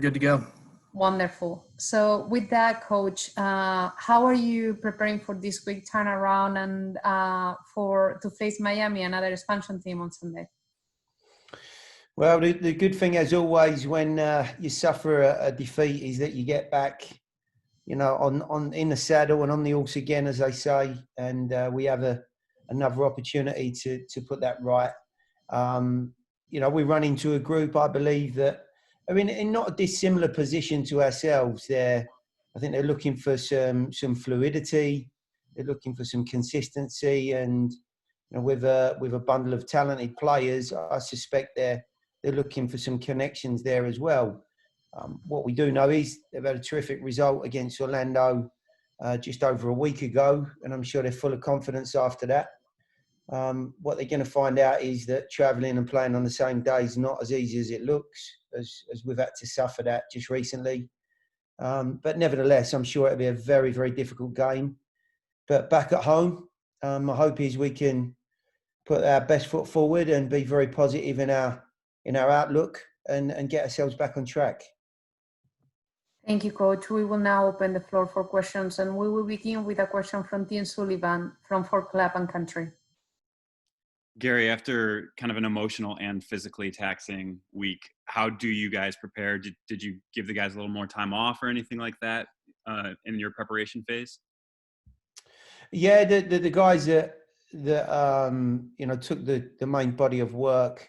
Good to go. Wonderful. So with that, Coach, how are you preparing for this quick turnaround and to face Miami, another expansion team, on Sunday? Well, the good thing, as always, when you suffer a defeat, is that you get back, in the saddle and on the horse again, as they say, and we have another opportunity to put that right. We run into a group, I believe, that are in not a dissimilar position to ourselves. I think they're looking for some fluidity, they're looking for some consistency, and with a bundle of talented players, I suspect they're looking for some connections there as well. What we do know is they've had a terrific result against Orlando just over a week ago, and I'm sure they're full of confidence after that. What they're going to find out is that travelling and playing on the same day is not as easy as it looks, as we've had to suffer that just recently. But nevertheless, I'm sure it'll be a very, very difficult game. But back at home, my hope is we can put our best foot forward and be very positive in our outlook and get ourselves back on track. Thank you, Coach. We will now open the floor for questions, and we will begin with a question from Tim Sullivan from For Club and Country. Gary, after kind of an emotional and physically taxing week, how do you guys prepare? Did you give the guys a little more time off or anything like that in your preparation phase? Yeah, the guys that took the main body of work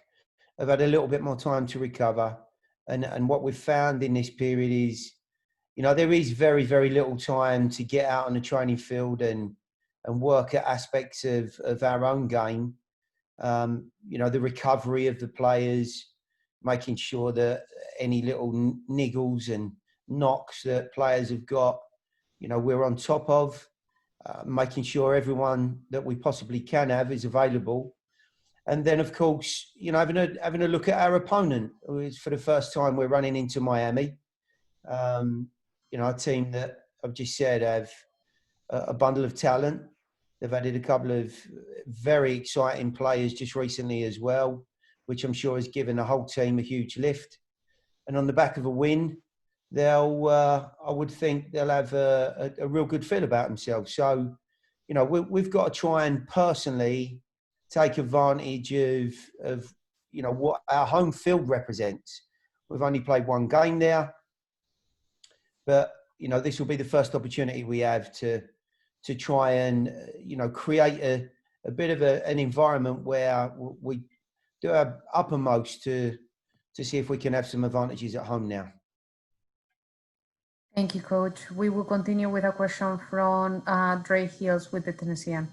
have had a little bit more time to recover, and what we've found in this period is, there is very, very little time to get out on the training field and work at aspects of our own game. The recovery of the players, making sure that any little niggles and knocks that players have got, we're on top of, making sure everyone that we possibly can have is available. And then, of course, having a look at our opponent. For the first time, we're running into Miami. A team that I've just said have a bundle of talent. They've added a couple of very exciting players just recently as well, which I'm sure has given the whole team a huge lift. And on the back of a win, I would think they'll have a real good feel about themselves. So, we've got to try and personally take advantage of what our home field represents. We've only played one game there, but this will be the first opportunity we have to try and create a bit of an environment where we do our uppermost to see if we can have some advantages at home now. Thank you, Coach. We will continue with a question from Dre Hills with the Tennessean.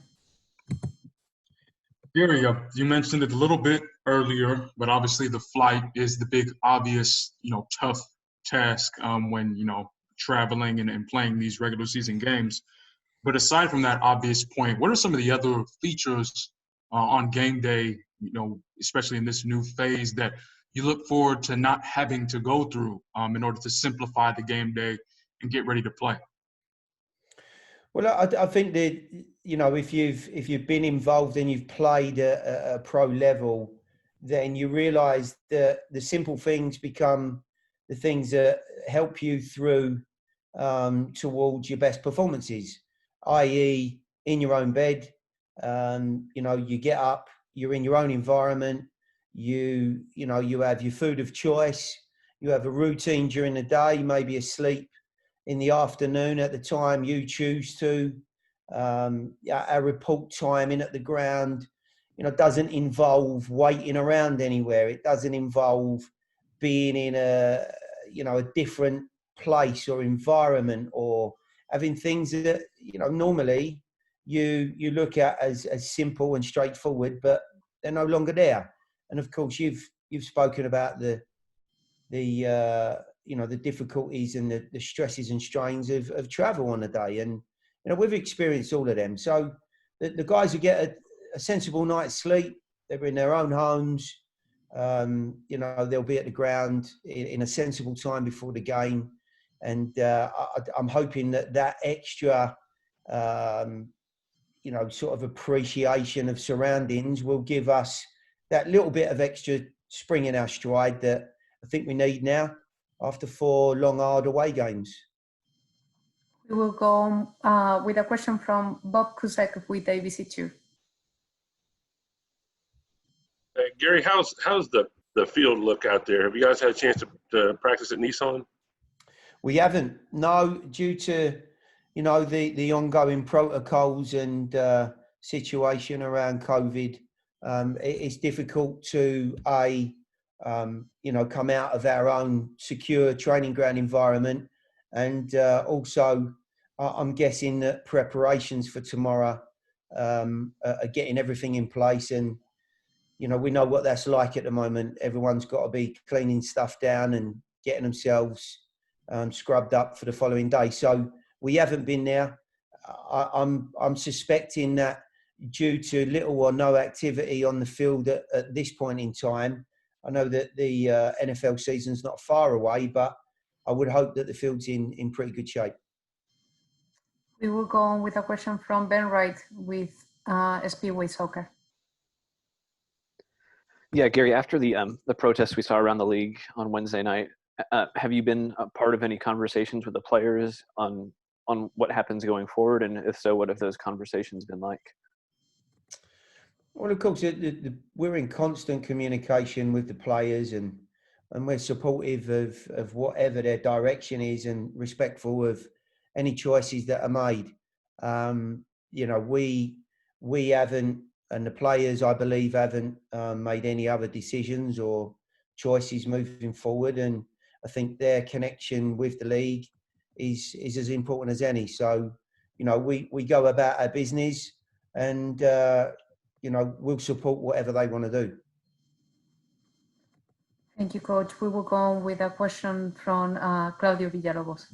Gary, you mentioned it a little bit earlier, but obviously the flight is the big, obvious, tough task when, traveling and playing these regular season games. But aside from that obvious point, what are some of the other features on game day, especially in this new phase, that you look forward to not having to go through in order to simplify the game day and get ready to play? Well, I think that, if you've been involved and you've played at a pro level, then you realise that the simple things become the things that help you through towards your best performances, i.e. in your own bed. You get up, you're in your own environment, you have your food of choice, you have a routine during the day, maybe asleep in the afternoon at the time you choose to. Our report time in at the ground, doesn't involve waiting around anywhere. It doesn't involve being in a different place or environment, or having things that, normally you look at as simple and straightforward, but they're no longer there. And of course, you've spoken about the difficulties and the stresses and strains of travel on a day. And, we've experienced all of them. So the guys who get a sensible night's sleep, they're in their own homes, they'll be at the ground in a sensible time before the game. And I'm hoping that extra, sort of appreciation of surroundings will give us that little bit of extra spring in our stride that I think we need now. after 4 long, hard away games. We will go with a question from Bob Kuzek with ABC2. Gary, how's the field look out there? Have you guys had a chance to practice at Nissan? We haven't, no, due to, you know, the ongoing protocols and situation around COVID. It's difficult to, you know, come out of our own secure training ground environment. And also, I'm guessing that preparations for tomorrow are getting everything in place. And, you know, we know what that's like at the moment. Everyone's got to be cleaning stuff down and getting themselves scrubbed up for the following day. So we haven't been there. I'm suspecting that due to little or no activity on the field at this point in time. I know that the NFL season's not far away, but I would hope that the field's in pretty good shape. We will go on with a question from Ben Wright with Speedway Soccer. Yeah, Gary, after the protests we saw around the league on Wednesday night, have you been a part of any conversations with the players on what happens going forward? And if so, what have those conversations been like? Well, of course, we're in constant communication with the players and we're supportive of whatever their direction is and respectful of any choices that are made. You know, we haven't, and the players, I believe, haven't made any other decisions or choices moving forward. And I think their connection with the league is as important as any. So, you know, we go about our business and, you know, we'll support whatever they want to do. Thank you, Coach. We will go on with a question from Claudio Villalobos.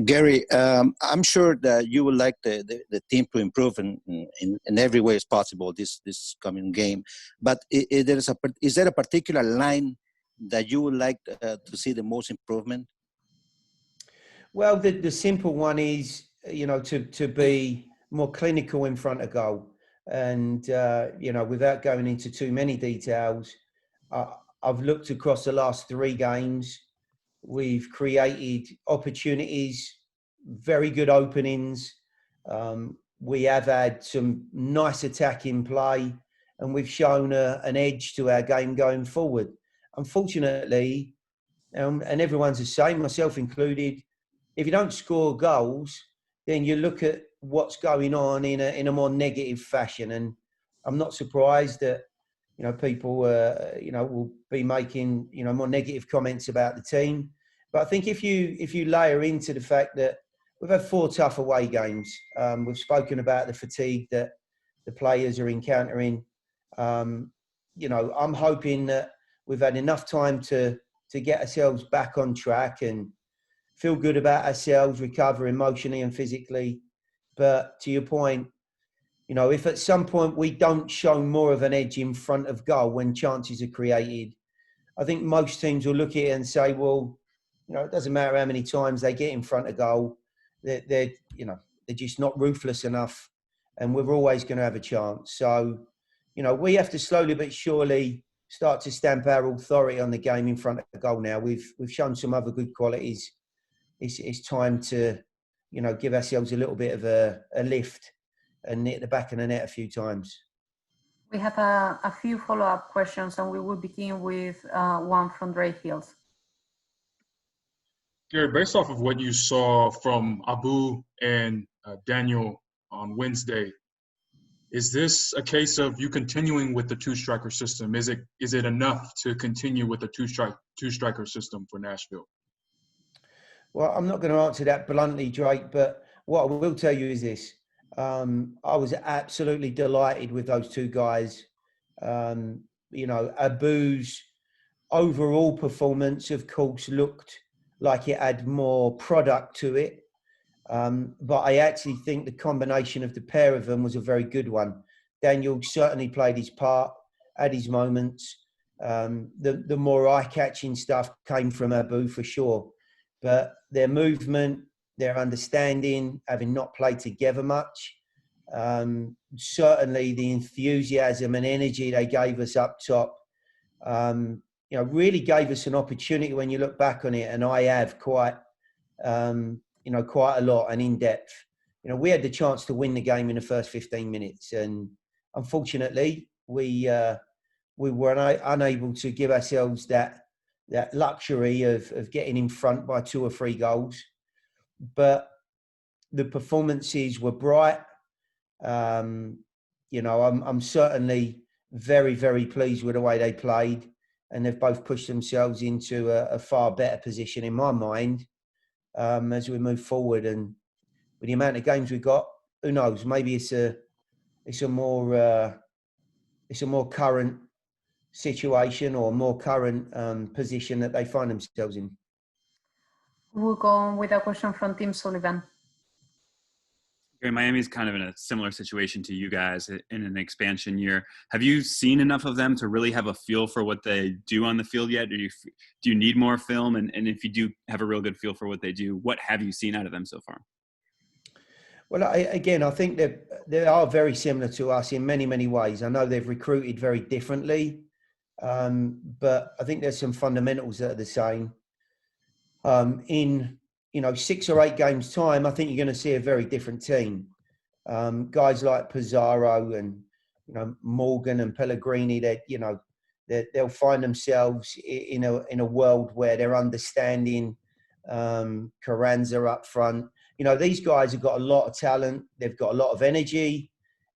Gary, I'm sure that you would like the team to improve in every way as possible this coming game. But is there a particular line that you would like to see the most improvement? Well, the simple one is, you know, to be more clinical in front of goal. And, you know, without going into too many details, I've looked across the last 3 games. We've created opportunities, very good openings. We have had some nice attacking play, and we've shown an edge to our game going forward. Unfortunately, and everyone's the same, myself included, if you don't score goals, then you look at what's going on in a more negative fashion. And I'm not surprised that, you know, people, you know, will be making, you know, more negative comments about the team. But I think if you layer into the fact that we've had 4 tough away games, we've spoken about the fatigue that the players are encountering. You know, I'm hoping that we've had enough time to get ourselves back on track and feel good about ourselves, recover emotionally and physically. But to your point, you know, if at some point we don't show more of an edge in front of goal when chances are created, I think most teams will look at it and say, well, you know, it doesn't matter how many times they get in front of goal. They're you know, they're just not ruthless enough, and we're always going to have a chance. So, you know, we have to slowly but surely start to stamp our authority on the game in front of goal now. We've shown some other good qualities. It's time to, you know, give ourselves a little bit of a lift and hit the back of the net a few times. We have a few follow-up questions, and we will begin with one from Dre Hills. Gary, based off of what you saw from Abu and Daniel on Wednesday, is this a case of you continuing with the 2-striker system? Is it enough to continue with the two-striker system for Nashville? Well, I'm not going to answer that bluntly, Drake, but what I will tell you is this. I was absolutely delighted with those 2 guys. You know, Abu's overall performance, of course, looked like it had more product to it. But I actually think the combination of the pair of them was a very good one. Daniel certainly played his part, had his moments. The more eye-catching stuff came from Abu for sure. But their movement, their understanding, having not played together much, certainly the enthusiasm and energy they gave us up top, really gave us an opportunity when you look back on it, and I have quite a lot and in depth. We had the chance to win the game in the first 15 minutes, and unfortunately, we were unable to give ourselves that luxury of getting in front by 2 or 3 goals. But the performances were bright. I'm certainly very, very pleased with the way they played, and they've both pushed themselves into a far better position in my mind as we move forward. And with the amount of games we've got, who knows? Maybe it's a more current situation or more current position that they find themselves in. We'll go on with a question from Tim Sullivan. Okay, Miami's kind of in a similar situation to you guys in an expansion year. Have you seen enough of them to really have a feel for what they do on the field yet? Do you need more film? And if you do have a real good feel for what they do, what have you seen out of them so far? Well, I think they are very similar to us in many, many ways. I know they've recruited very differently, but I think there's some fundamentals that are the same. In 6 or 8 games time, I think you're going to see a very different team. Guys like Pizarro and Morgan and Pellegrini, they'll find themselves in a world where they're understanding Carranza up front. These guys have got a lot of talent. They've got a lot of energy.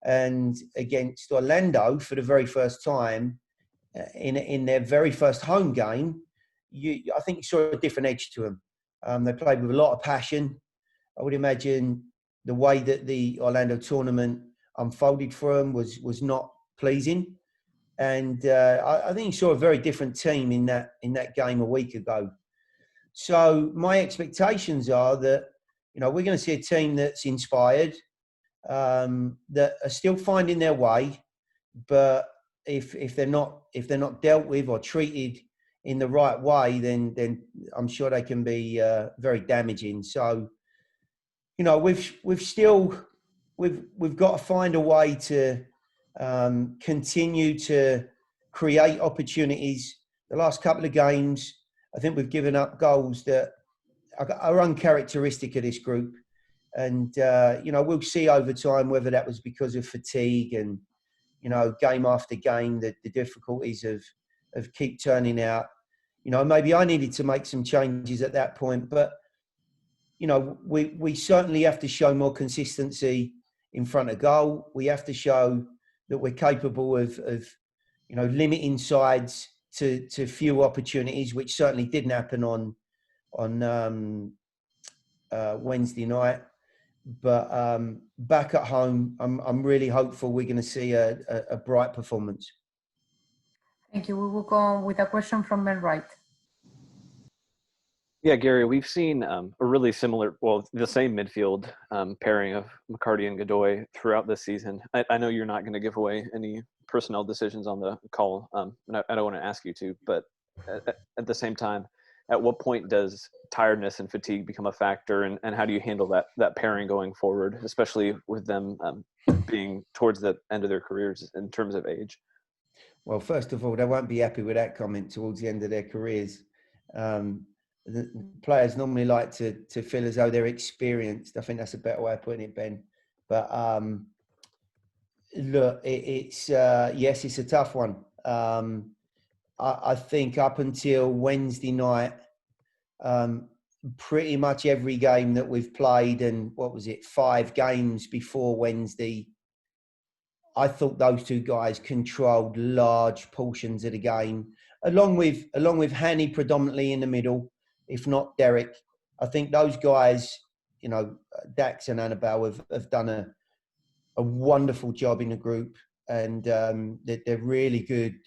And against Orlando, for the very first time, in their very first home game, I think you saw a different edge to them. They played with a lot of passion. I would imagine the way that the Orlando tournament unfolded for them was not pleasing. And I think you saw a very different team in that game a week ago. So my expectations are that we're going to see a team that's inspired, that are still finding their way, but if they're not dealt with or treated in the right way, then I'm sure they can be very damaging. So, we've got to find a way to continue to create opportunities. The last couple of games, I think we've given up goals that are uncharacteristic of this group. And, we'll see over time whether that was because of fatigue and, game after game, the difficulties of keep turning out. Maybe I needed to make some changes at that point, but, we certainly have to show more consistency in front of goal. We have to show that we're capable of limiting sides to few opportunities, which certainly didn't happen on Wednesday night. But back at home, I'm really hopeful we're going to see a bright performance. Thank you. We will go on with a question from Ben Wright. Yeah, Gary, we've seen a really similar, the same midfield pairing of McCarty and Godoy throughout this season. I know you're not going to give away any personnel decisions on the call, and I don't want to ask you to, but at the same time, at what point does tiredness and fatigue become a factor, and how do you handle that pairing going forward, especially with them being towards the end of their careers in terms of age? Well, first of all, they won't be happy with that comment towards the end of their careers. The players normally like to feel as though they're experienced. I think that's a better way of putting it, Ben. But look, it's yes, it's a tough one. I think up until Wednesday night, pretty much every game that we've played, and 5 games before Wednesday, I thought those 2 guys controlled large portions of the game, along with Hanny predominantly in the middle, if not Derek. I think those guys, Dax and Annabelle have done a wonderful job in the group, and they're really good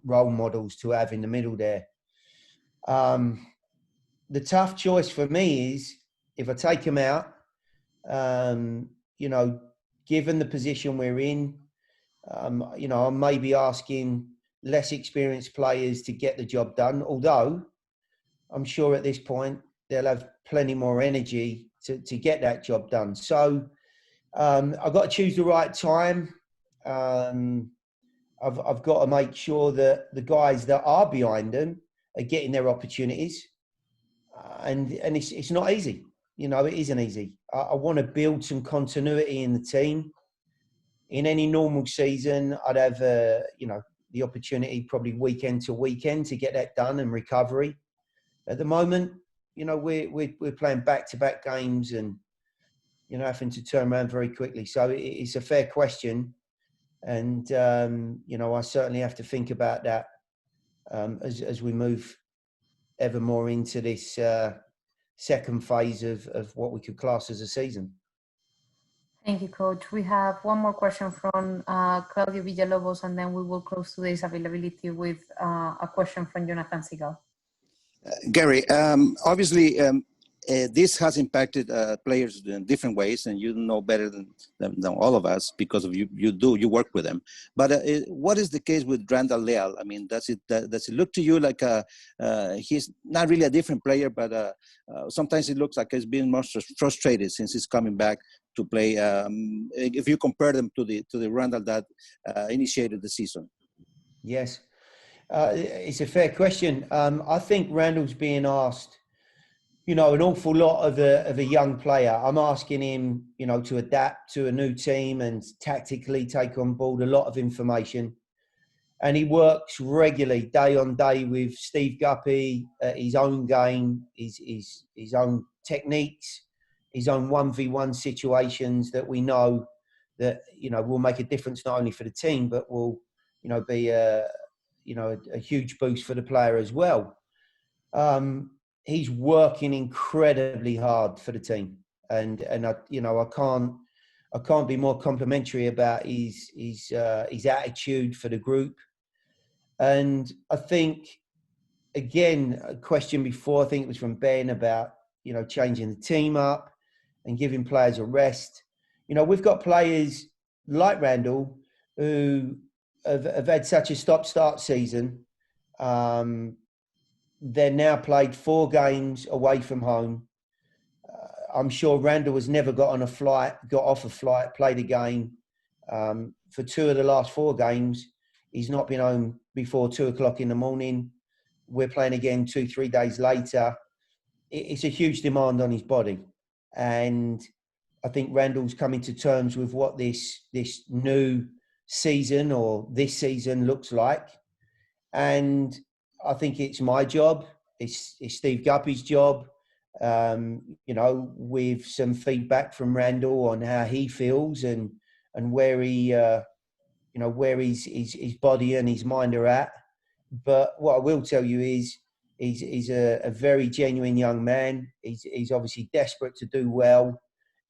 role models to have in the middle there. The tough choice for me is if I take them out, given the position we're in, I may be asking less experienced players to get the job done, although I'm sure at this point they'll have plenty more energy to get that job done. So I've got to choose the right time. I've got to make sure that the guys that are behind them are getting their opportunities. And it's not easy. You know, it isn't easy. I want to build some continuity in the team. In any normal season, I'd have, the opportunity probably weekend to weekend to get that done and recovery. At the moment, you know, we're playing back-to-back games and, you know, having to turn around very quickly. So it's a fair question. And, you know, I certainly have to think about that as we move ever more into this second phase of what we could class as a season. Thank you, Coach. We have one more question from Claudio Villalobos, and then we will close today's availability with a question from Jonathan Seagal. Gary, obviously, this has impacted players in different ways, and you know better than all of us because of you work with them. But what is the case with Randall Leal? I mean, does it look to you like he's not really a different player, but sometimes it looks like he's been more frustrated since he's coming back to play? If you compare them to the Randall that initiated the season. Yes, it's a fair question. I think Randall's being asked, you know, an awful lot of a young player. I'm asking him, you know, to adapt to a new team and tactically take on board a lot of information. And he works regularly, day on day, with Steve Guppy, his own game, his own techniques, his own 1v1 situations that we know that, you know, will make a difference not only for the team, but will, you know, be a huge boost for the player as well. He's working incredibly hard for the team, and I can't be more complimentary about his attitude for the group. And I think, again, a question before, I think it was from Ben about, you know, changing the team up and giving players a rest. You know, we've got players like Randall who have had such a stop-start season. They're now played 4 games away from home. I'm sure Randall has never got off a flight, played a game. For 2 of the last 4 games, he's not been home before 2 o'clock in the morning. We're playing again 2-3 days later. It's a huge demand on his body. And I think Randall's coming to terms with what this new season or this season looks like. And I think it's my job, it's Steve Guppy's job, you know, with some feedback from Randall on how he feels and where he, you know, where his body and his mind are at. But what I will tell you is he's a very genuine young man. He's obviously desperate to do well,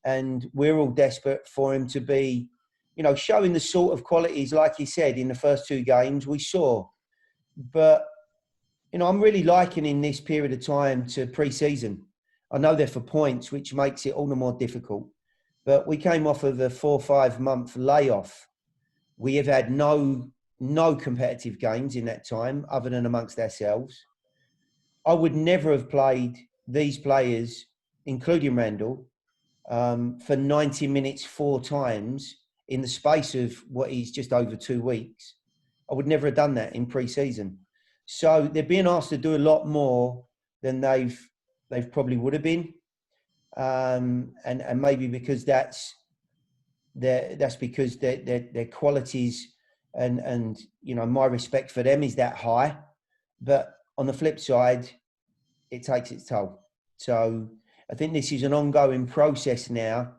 and we're all desperate for him to be, you know, showing the sort of qualities, like he said, in the first 2 games we saw. But, you know, I'm really likening this period of time to pre-season. I know they're for points, which makes it all the more difficult. But we came off of a 4 or 5 month layoff. We have had no competitive games in that time other than amongst ourselves. I would never have played these players, including Randall, for 90 minutes 4 times in the space of what is just over 2 weeks. I would never have done that in pre-season. So they're being asked to do a lot more than they've probably would have been. And maybe because that's because their qualities and, you know, my respect for them is that high. But on the flip side, it takes its toll. So I think this is an ongoing process now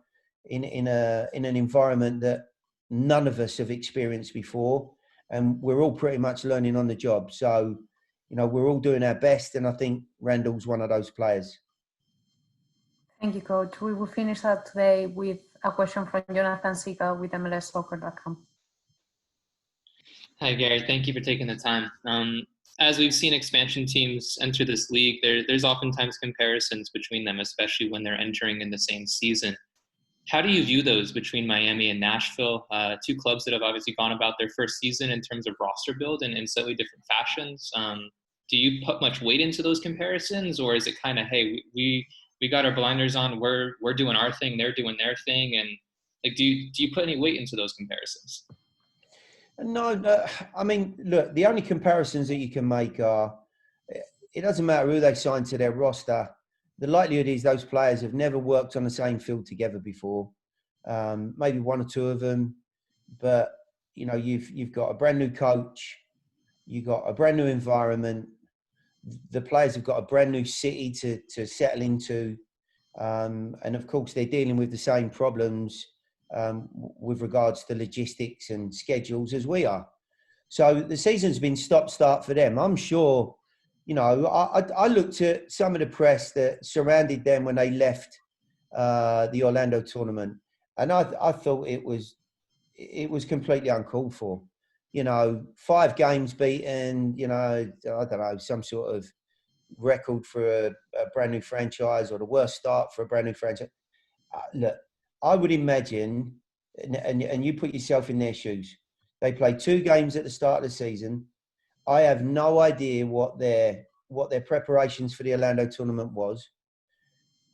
in an environment that none of us have experienced before. And we're all pretty much learning on the job. So, you know, we're all doing our best. And I think Randall's one of those players. Thank you, Coach. We will finish up today with a question from Jonathan Seagal with MLSsoccer.com. Hi, Gary. Thank you for taking the time. As we've seen expansion teams enter this league, there's oftentimes comparisons between them, especially when they're entering in the same season. How do you view those between Miami and Nashville, 2 clubs that have obviously gone about their first season in terms of roster build in slightly different fashions? Do you put much weight into those comparisons, or is it kind of, hey, we got our blinders on, we're doing our thing, they're doing their thing, and like, do you put any weight into those comparisons? No, I mean, look, the only comparisons that you can make are, it doesn't matter who they sign to their roster. The likelihood is those players have never worked on the same field together before. Maybe one or two of them, but you know, you've got a brand new coach, you've got a brand new environment. The players have got a brand new city to settle into, and of course they're dealing with the same problems with regards to logistics and schedules as we are. So the season's been stop-start for them. I'm sure, you know, I looked at some of the press that surrounded them when they left the Orlando tournament, and I thought it was completely uncalled for. You know, 5 games beaten, you know, I don't know, some sort of record for a brand new franchise, or the worst start for a brand new franchise. Look, I would imagine, and you put yourself in their shoes, they played 2 games at the start of the season. I have no idea what their preparations for the Orlando tournament was.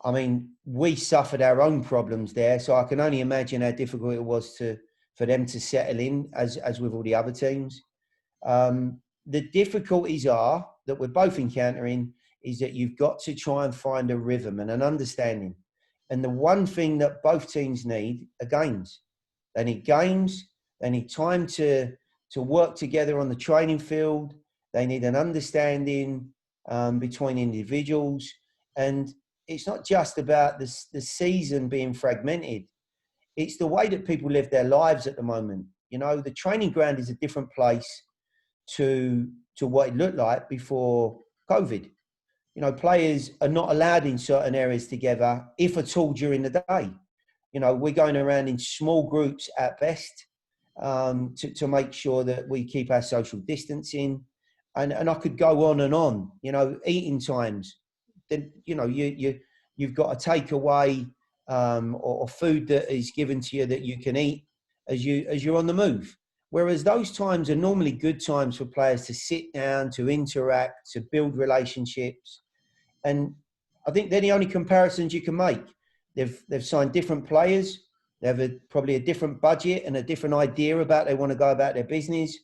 I mean, we suffered our own problems there, so I can only imagine how difficult it was for them to settle in, as with all the other teams. The difficulties are that we're both encountering is that you've got to try and find a rhythm and an understanding. And the one thing that both teams need are games. They need games. They need time to work together on the training field. They need an understanding between individuals. And it's not just about the season being fragmented. It's the way that people live their lives at the moment. You know, the training ground is a different place to what it looked like before COVID. You know, players are not allowed in certain areas together, if at all, during the day. You know, we're going around in small groups at best to make sure that we keep our social distancing. And I could go on and on. You know, eating times. Then, you know, you've got a takeaway or food that is given to you that you can eat as you're on the move. Whereas those times are normally good times for players to sit down, to interact, to build relationships. And I think they're the only comparisons you can make. They've signed different players. They have probably a different budget and a different idea about they want to go about their business.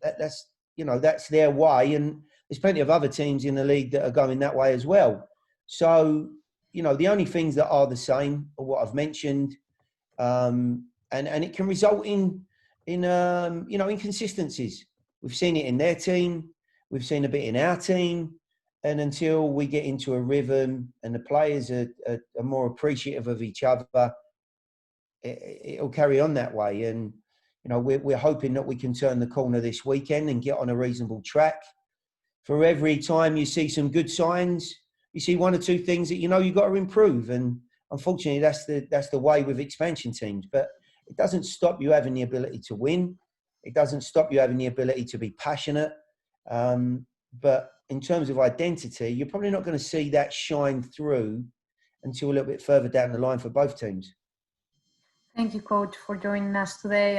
That's you know, that's their way. And there's plenty of other teams in the league that are going that way as well. So, you know, the only things that are the same are what I've mentioned. And it can result in you know, inconsistencies. We've seen it in their team. We've seen a bit in our team. And until we get into a rhythm and the players are more appreciative of each other, it'll carry on that way. And, you know, we're hoping that we can turn the corner this weekend and get on a reasonable track. For every time you see some good signs, you see 1 or 2 things that you know you've got to improve. And unfortunately, that's the way with expansion teams. But it doesn't stop you having the ability to win. It doesn't stop you having the ability to be passionate. But in terms of identity, you're probably not going to see that shine through until a little bit further down the line for both teams. Thank you, Coach, for joining us today.